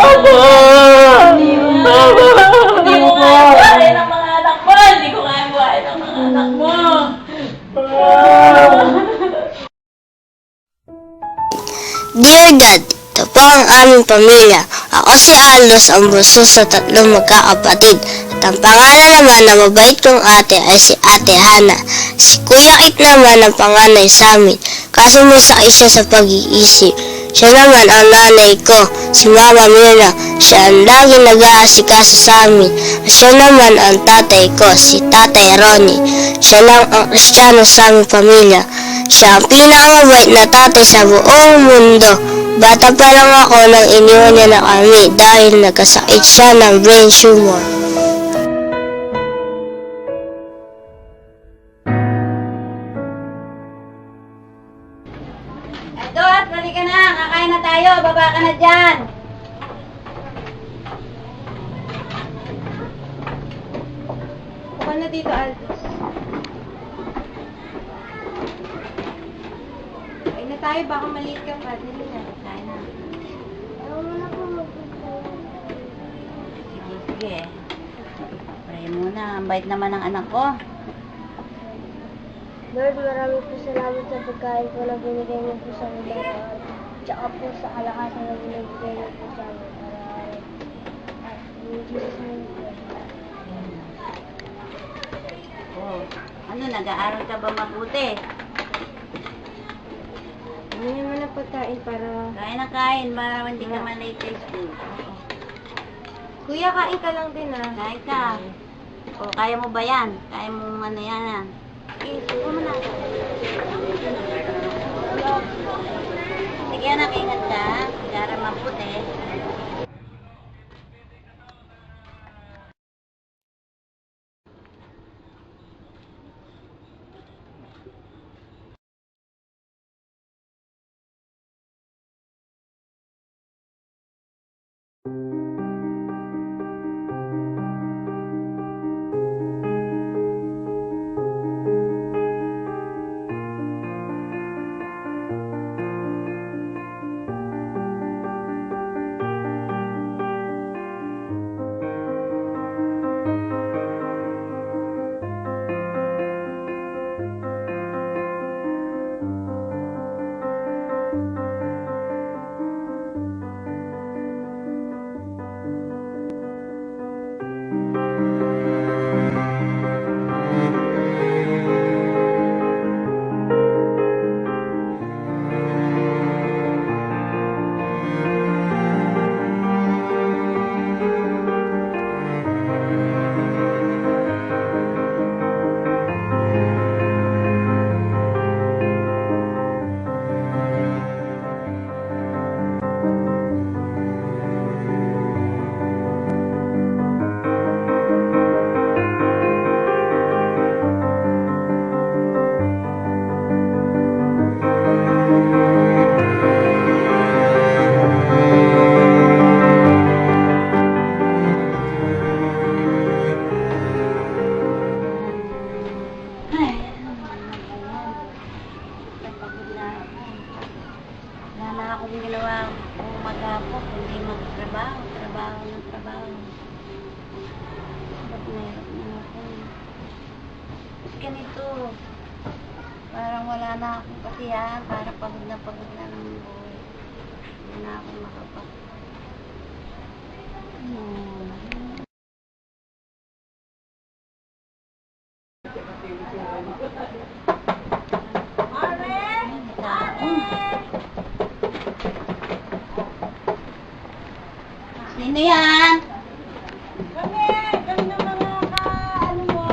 Hindi ko kaya buhayin ng mga anak mo. Hindi ko kaya buhayin ng mga anak mo. Dear Dad, ito po ang aming pamilya. Ako si Aldos, ang bunso sa 3 magkakapatid. At ang pangalan naman na mabait kong ate ay si Ate Hana. Si Kuya Kit naman ang panganay sa amin. Kaso may sakit siya sa pag-iisip. Siya naman ang nanay ko, si Mama Mirna. Siya ang laging nag-aasikaso sa amin. At siya naman ang tatay ko, si Tatay Ronnie. Siya lang ang Kristiyano sa aming pamilya. Siya ang pinakamabait na tatay sa buong mundo. Bata pa lang ako nang iniwan niya na kami dahil nagkasakit siya ng brain tumor. Edot, balik ka na. Kakain na tayo. Baba ka na dyan. Upo na dito, Aldos. Kain na tayo. Baka maliit ka pa. Dili na. Kain na. Sige, sige. Pray muna. Ang bait naman ng anak ko. Lord, maraming po salamat sa pagkain ko na binigay niyo po sa amin araw-araw. Tsaka po sa kalakasan na binigay niyo po sa amin araw-araw. At in Jesus' name po. Oh. Ano, nag-aaral ka ba mabuti? Ano naman ang pagkain para... Kain na kain para hindi ka malate sa school. Kuya, kain ka lang din ah. Kain ka. O, kaya mo ba yan? Kaya mo ano yan? Suko mo na. Sige anak, ingat ka. Para maputi. akong ginawa kung maghapon, kundi magtrabaho, trabaho ng trabaho. Hirap na ako. Kasi ganito, parang wala na akong kasiyahan, parang pagod na ng buhay. Hindi na ako makapak. Sino yan? Kami na mga ano mo.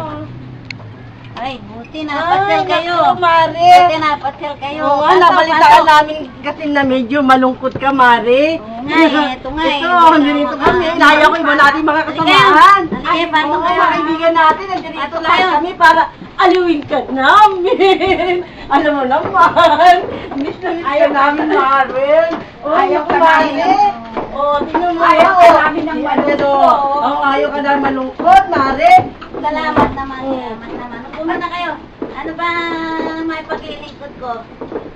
Ay, buti napasyal kayo. Naku, Mari. Buti napasyal kayo. Oo nga, nabalitaan namin kasi na medyo malungkot ka, Mari. Oo nga eh, ito nga eh. Ito, nandito kami. Inaya ko iba natin mga kasamahan. Halika, pasok Oo, kayo. mga kaibigan natin, nandito Pasok lahat kayo. kami para aliwin ka namin. Alam mo naman. Miss na miss ka namin, Mari. Ayaw ka namin. Oh, tingnan mo. Ayaw ka namin ng malungkot. Oo, ayaw ka namin malungkot, Mari. Salamat naman. Salamat naman. Upo na kayo. Ano ba may paglilingkod ko?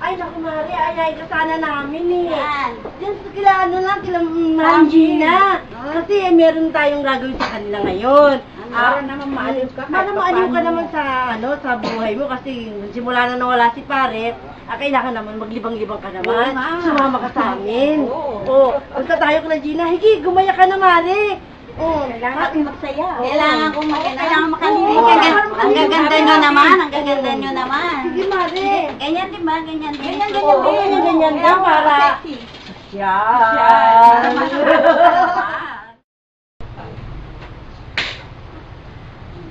Ay, naku, Mari, ayay ka sana namin eh. Yan. Diyan sa kila, ano lang, kila Ma'am Gina. Kasi meron tayong gagawin sa kanila ngayon. Para naman maaliw ka. Para maaliw ka naman sa, sa buhay mo kasi simula na nawala si pare, kailangan naman maglibang-libang ka naman. Sumama ka sa amin. Oo. Punta tayo kila Gina. Higi, gumaya ka na, Mari. Kailangan magsaya. Kailangan kong Kailangan makalimutan. makalimutan. Ang gaganda nyo naman, ang gaganda nyo naman. Sige, Mari. Ganyan din ba? Ganyan din. Ganyan din. Oo, ganyan din para... Yan.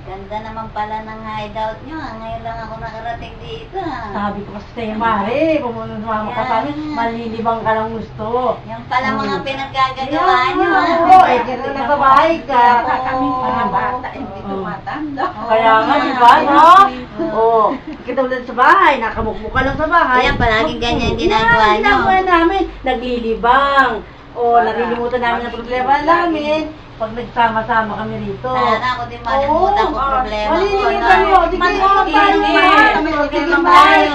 Ganda naman pala ng hideout nyo. Ngayon lang ako nakarating dito. Sabi ko kasi sa'yo, Mari, kung sumama ka sa amin, malilibang ka lang gusto. Yung pala mga pinaggagawa nyo. Oo, eh, kaya nasa bahay ka. Kami mga bata, hindi tumatanda. Kaya nga, di ba, no? Oo. Katulad sa bahay, nakamukmuka lang sa bahay. Kaya palaging ganyan ginagawa nyo. Ginagawa namin, naglilibang. O, narilimutan namin ang problema namin pag nagsama-sama kami rito. Sana ako din malimutan ko problema ko. Malilimutan mo. Sige, Sige tayo.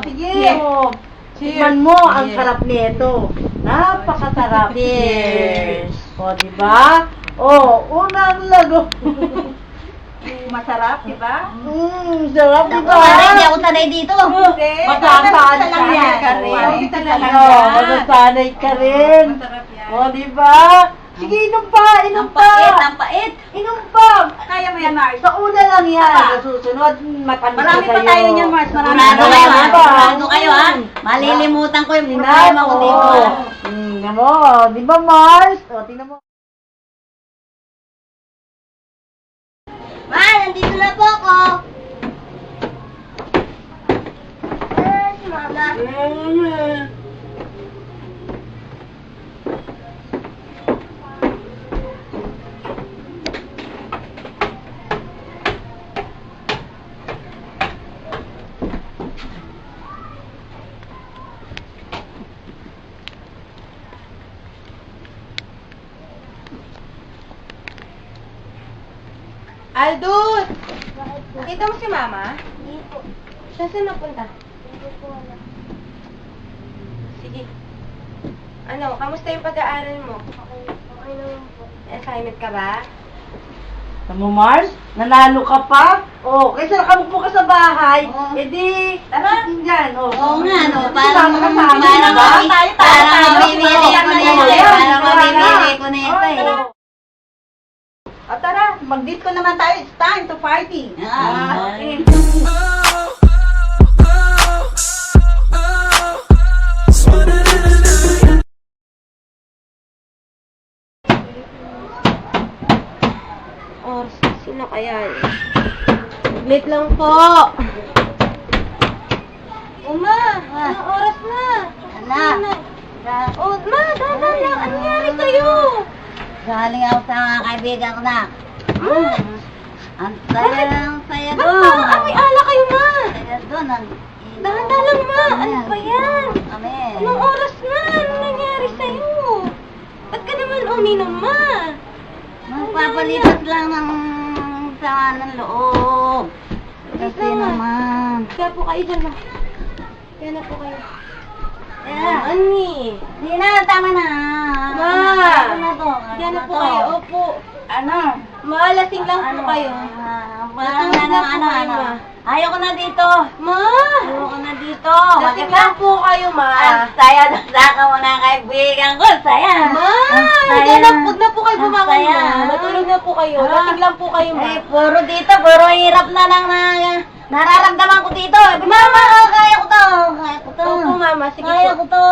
Sige. Tignan mo ang sarap nito. Napakasarap. Cheers. O, diba? O, unang lago. Masarap, diba? Sarap, diba? Para hindi ako sanay dito. Masasanay ka rin. Masasanay ka rin. O, diba? Sige, inom pa, inom pa. Ang pait. Inom pa. Kaya mo yan, Mars. Sa una lang yan. Sa susunod, matamis Marami na pa sa'yo. tayo niyan, Mars. Marami Sigurado pa kayo, kayo, ha? ha? Sigurado kayo, ha? Malilimutan ko yung problema ko dito. Tingnan mo, di ba, Mars? O, tingnan mo. Ma, nandito na po ako. Si Mama. Aldous! Nakita mo si Mama? Hindi po. Saan napunta? Hindi po alam. Sige. Ano, kamusta yung pag-aaral mo? Okay naman po. Assignment ka ba? Tama mo, Mars? Nanalo ka pa? O, kaysa nakamukpo ka sa bahay, Oo. edi, tara, yan, o. Oo nga, no? Sama ka sa amin, Parang diba? mamimili ko na ito eh. Parang mamimili ko na ito eh. O tara, mag-disco naman tayo. It's time to party. Okay. Or, sino kaya eh? Late lang po. Uma, anong oras na? Anak. Oh, ma, dahan lang. Ano nangyari sa'yo? Galing ako sa mga kaibigan ko na. Ang saya Ba't doon. parang amoy ala kayo, ma? Saya doon. Dahan-dahan lang, ma. Ano ba yan? Kami. Anong oras na? Ano nangyari sa'yo? Ba't ka naman uminom, ma? Magpapalipas lang ng sama ng loob. Kasi Wait lang, ma. naman. Kaya po kayo dyan, ma. Kaya na po kayo. Yeah. Ani? Hindi na, tama na. Ma. Ano na to? Kaya na po kayo. Opo. Ano? Malasing lang po kayo. Parang Lasing lang po ano, kayo, ma. Ayoko na dito. Ma! Ayoko na dito. Lasing lang po kayo, ma. Ang saya na sa akin mga kaibigan ko. Saya. Ma! Ang Hindi saya. na, huwag na po kayo Ang bumangon, saya. ma. Matulog na po kayo. Ah. Lasing lang po kayo, ma. Eh, puro dito. Puro hirap na lang na nararamdaman ko dito. Mama, kaya ko to. Kaya ko to. Opo, mama. Sige Kaya po. ko to.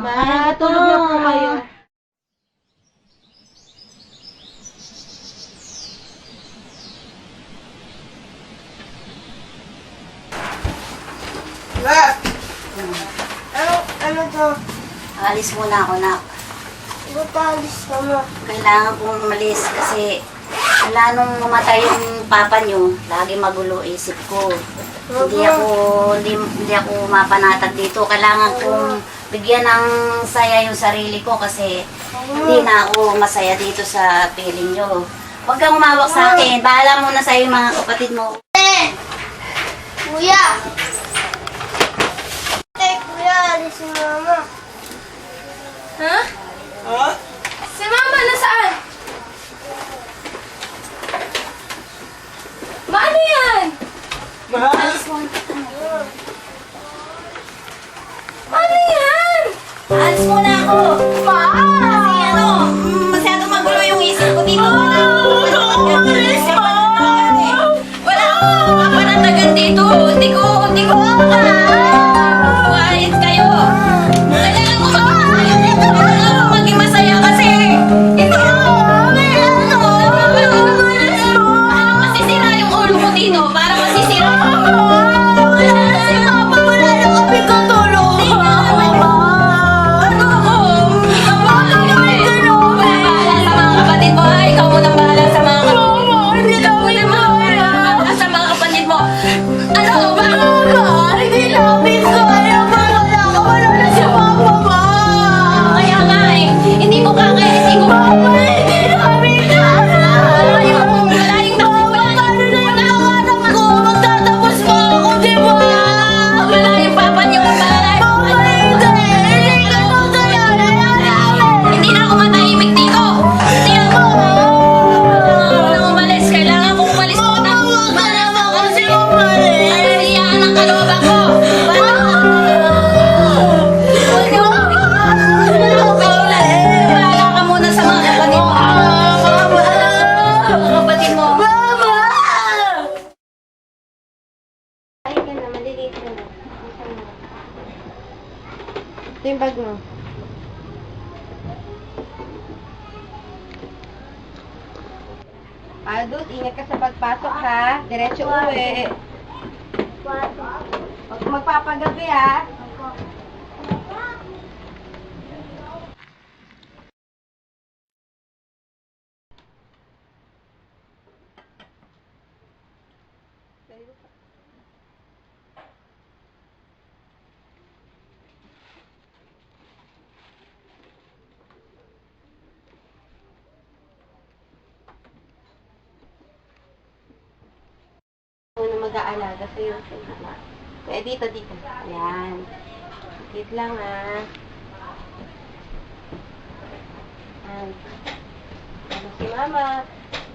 Ma, Kaya ko to. tulog na po kayo. Ano to? Alis muna ako, nak. Butalis ka mo. Kailangan kong umalis kasi wala nung mamatay yung papa nyo, lagi magulo isip ko. Hindi ako mapanatag dito. Kailangan kong bigyan ng saya yung sarili ko kasi hindi na ako masaya dito sa piling nyo. Huwag kang umawak sa akin. Bahala muna sa'yo yung mga kapatid mo. Kuya! si Mama. Ha? Ha? Si Mama, nasaan? Ano yan? Ma? Ano yan? Alis muna ako. Ma! Kasi ano, masyadong magulo yung isip ko dito. Wala akong kapanatagan dito. Hindi ko ayos kayo. Kailangan ko maging masaya kasi hindi masisira yung ulo mo dito. Para masisira si Papa, wala na kami katulong. Ano ko? Ikaw ba? Wala bahala sa mga kapatid mo. Ay, ikaw munang bahala sa mga kapatid mo. Ikaw munang bahala sa mga kapatid mo. Ano ba? Hindi namin kaya. Wala na si Papa ba? Kaya nga eh. Hindi mo kaya. Hindi ko hindi namin kaya. Wala yung nangangarap ko. Magtatapos pa ako, di ba? Wala yung papa niyo. Hindi na ako matahimik dito. Hindi ako. Nang umalis. Kailangan kong umalis muna. Kasi nasiyaan ang kalooban ko. Wala ka muna sa mga kapatid mo. Mga kapatid mo. Halika na, maliliit na. Ito yung bag mo. Aldous, ingat ka sa pagpasok ha. Diretso uwi. Huwag magpapagabi ha. Ako na mag-aalaga sa'yo. Kaya dito. Ayan. Wait lang ha. Ayan. Ano si Mama?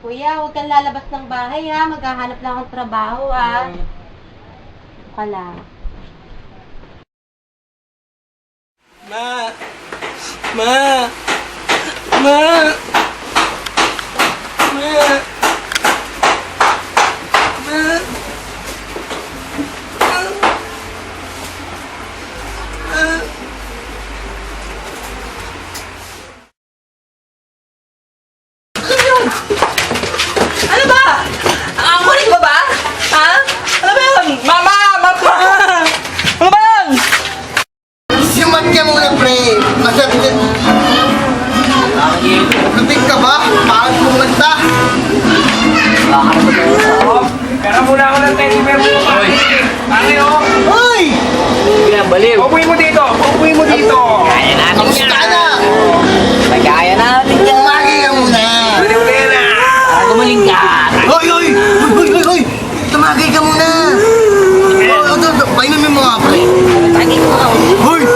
Kuya, huwag kang lalabas ng bahay ha. Maghahanap lang akong trabaho ha. Ka lang. Ma! Ma! Ma! Ma! Ma! Ano ba? Ang kulit mo ba? Ha? Ano ba yun? Mama! Mama! Ano ba yun? Simat ka muna, pre. Masakit. Lutik ka ba? Bakit kumanta? Kaya muna ako ng teddy bear mo. Pangin o. Hoy! Upuin mo dito. Upuin mo dito. Kamusta ka na? Nagaya natin yan. Tumagi ka muna. Uli na. Gumaling ka. Hoy, hoy! Hoy, hoy, hoy! Tumagi ka muna. Painumin mo nga, pre. Tagin mo. Hoy!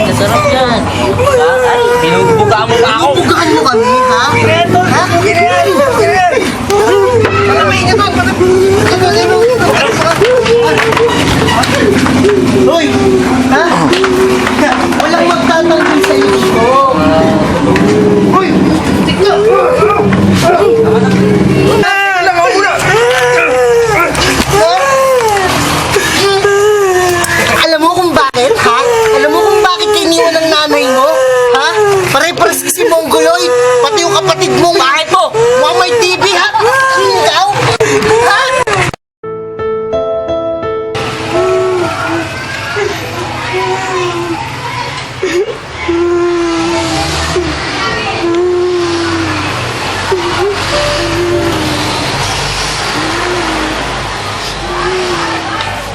Nasarap yan. Ay, pinubuka mo pa ako. Pupugahan mo kami, ha? Ha? Patapay ka doon! Hoy! Ha? Walang magtatanggol sa'yo dito. Hoy! Tika! Lakaw mo na. Alam mo kung bakit, ha? Alam mo kung bakit iniwan ng nanay mo? Ha? Pare-pares kasi Mongoloy. Pati yung kapatid mo. Bakit mo? Mukhang may TV, ha? Ikaw? Ha?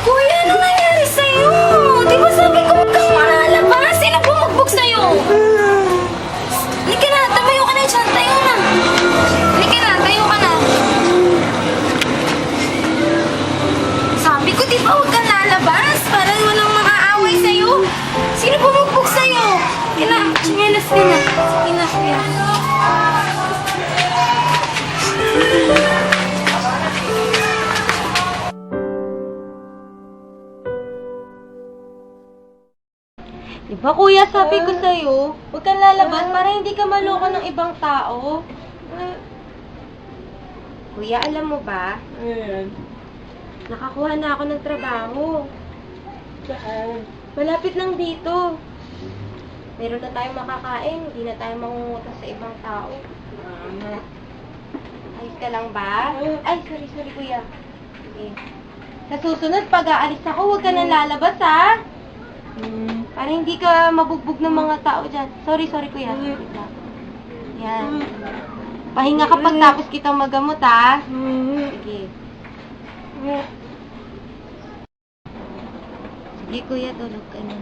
Kuya, ano nangyari sa'yo? Di ba sabi ko huwag kang malalabas? Sino bumugbog sa'yo? Halika na, tayo ka na dyan. Tayo na. Halika na, tayo ka na. Ba kuya, sabi ko sa'yo, huwag kang lalabas para hindi ka maloko ng ibang tao. Kuya, alam mo ba? Ayan. Nakakuha na ako ng trabaho. Saan? Malapit lang dito. Meron na tayong makakain, hindi na tayo mangungutang sa ibang tao. Ayos ka lang ba? Ay, sorry kuya. Sige. Sa susunod, pag aalis ako, huwag ka nang lalabas ha. Para hindi ka mabugbog ng mga tao dyan. Sorry kuya. Wait lang. Yan. Pahinga ka pagtapos kitang magamot ha. Sige. Sige kuya, tulog ka na.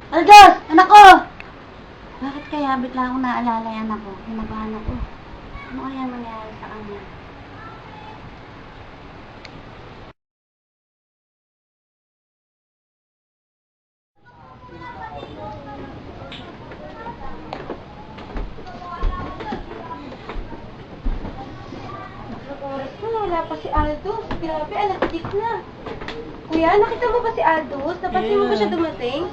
Aldos! Anak ko! Bakit kaya bigla akong naalala yan ako? Hinabahan ako. Ano kaya nangyari sa kanya? Anong oras na? Wala pa si Aldous. Grabe, alas 10 na. Kuya, nakita mo ba si Aldous? Napansin mo ba siya dumating?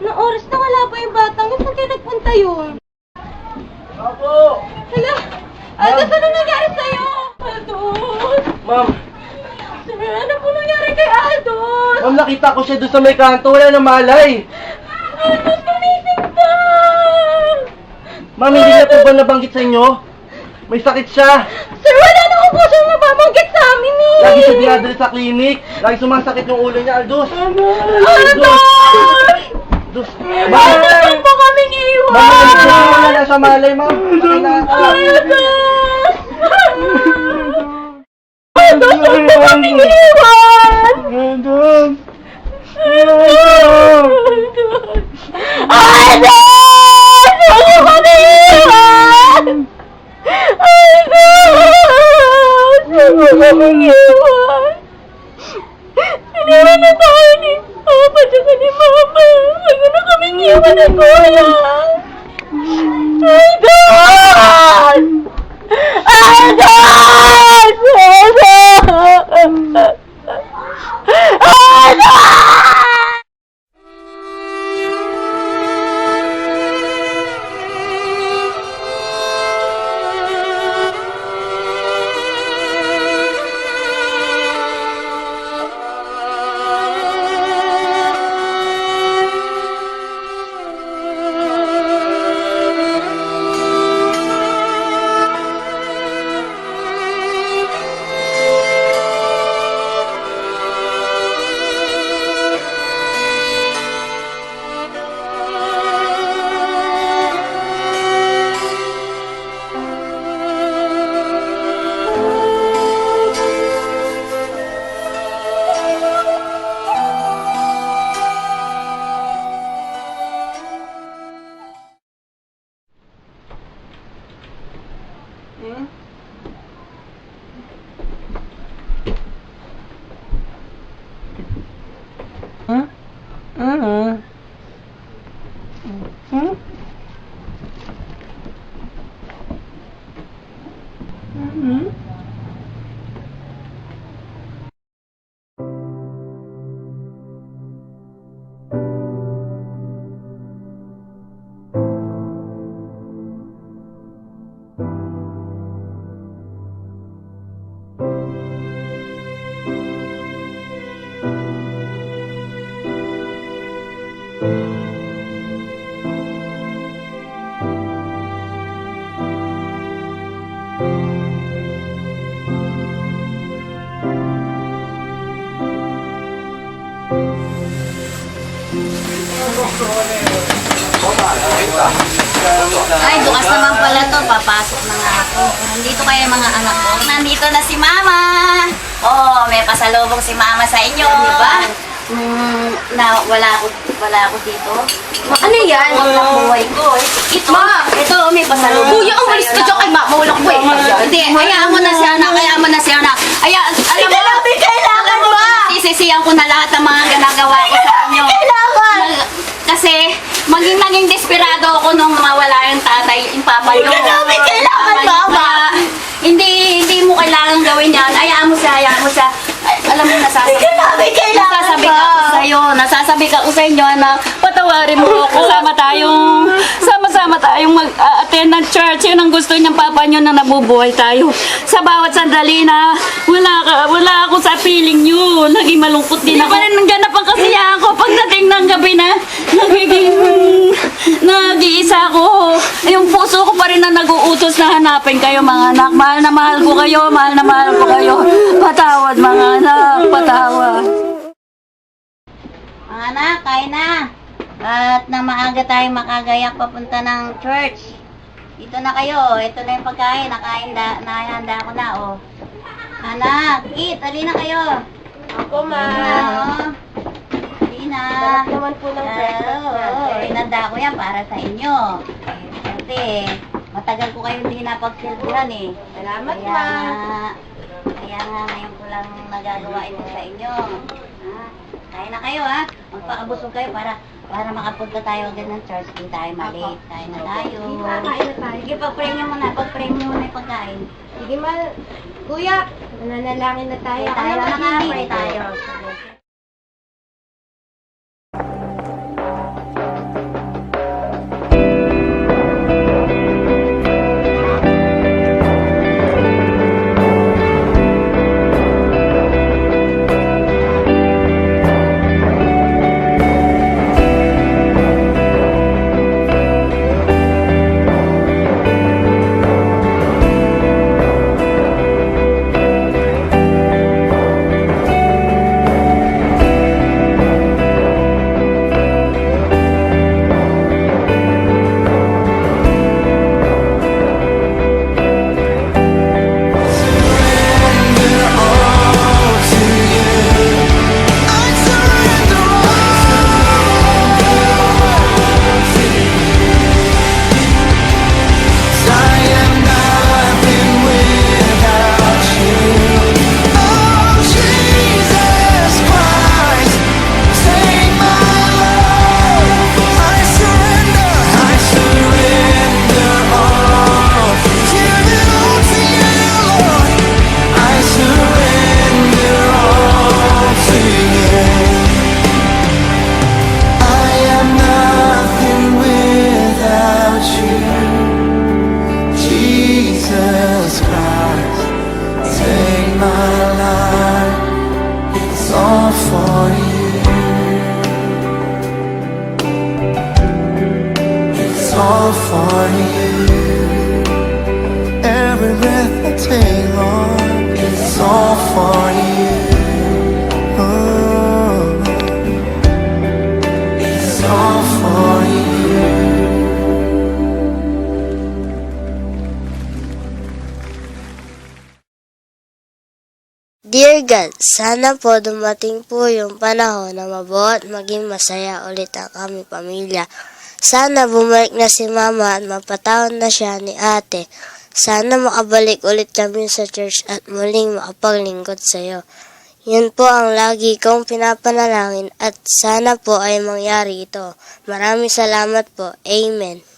Anong oras na wala pa yung batang yun? Saan kayo nagpunta yun? Ako! Hala! Aldous, ano nangyari sa'yo? Aldous! Ma'am, Ano po nangyari kay Aldous? ma'am, nakita ko siya doon sa may kanto. Wala na malay. Aldous, gumising ka! Ma'am, hindi niya po ba nabanggit sa inyo? May sakit siya. Sir, wala na po siyang nababanggit sa amin eh! Lagi siya dinadala sa klinik. Lagi sumasakit yung ulo niya, Aldous. Aldous! Aldous. Aldous, po kaming iwan! Ma'am, wala na sa malay, ma'am. Patay na ata. Aldous! Aldous, huwag po kaming iwan! Aldous. Aldous! Aldous! Huwag po kaming iwan! Aldous! Huwag po kaming iwan! Iniwan na tayo ni Papa tsaka ni Mama. Huwag mo na kaming iwan ng kuya. Aldous! Aldous! Aldous! Aldous! Ay, bukas naman pala to. Papasok na nga ako. Nandito kayo mga anak ko. Nandito na si Mama. Oh, may pasalubong si Mama sa inyo, di ba? Na wala ako dito. Ano yan? Ang buhay ko. Ito, may pasalubong. Kuya, ang walis ka dyan kay Mama. Walang kwenta dyan. Hindi, hayaan mo na si anak, hayaan mo na si anak. Alam mo, kailangan mo. Sisisiyan ko na lahat ng mga ginagawa ko sa inyo. Kasi, naging desperado ako nung mawala yung tatay, yung papa nyo. Kailangan ba? Hindi mo kailangan gawin yan. Hayaan mo siya. Ay, alam mo, nasasabi ka ko sa inyo na patawarin mo ako. Sama-sama tayong mag-attend ng church. Yun ang gusto niyang papa nyo na nabubuhay tayo. Sa bawat sandali na wala ako sa feeling nyo. Naging malungkot din ako. Hindi pa rin nangganap ang kasiyahan ko. Pagdating ng gabi na nag-iisa ako. Yung puso ko pa rin na nag-uutos na hanapin kayo mga anak. Mahal na mahal ko kayo. Patawad mga anak. Patawad. Mga anak, kain na. At na maaga tayong makagayak papunta ng church. Dito na kayo. Ito na yung pagkain. Nakahanda ko na, oh. Anak, halina kayo. Ako, Ma. Halina. Sarap naman po ng breakfast natin. Inanda ko yan para sa inyo. Kasi matagal ko kayong hindi napagsilbihan eh. Salamat, Kaya Ma. Kaya nga ngayon ko lang nagagawa ito sa inyo. Kain na kayo ha. Magpakabusog kayo para makapunta tayo agad ng church. Hindi tayo malate. Kain na tayo. Kain na tayo. Sige, pag-pray nyo muna. Pag-pray nyo muna yung pagkain. Sige, Ma. Kuya, nananalangin na tayo. Tayo na nga. Sige. Pray tayo. all for you. Every breath I take, Lord, it's all for you. Oh, it's all for you. Dear God, sana po dumating po yung panahon na mabuo at maging masaya ulit ang aming pamilya. Sana bumalik na si Mama at mapatawad na siya ni Ate. Sana makabalik ulit kami sa church at muling makapaglingkod sa iyo. Yun po ang lagi kong pinapanalangin at sana po ay mangyari ito. Maraming salamat po. Amen.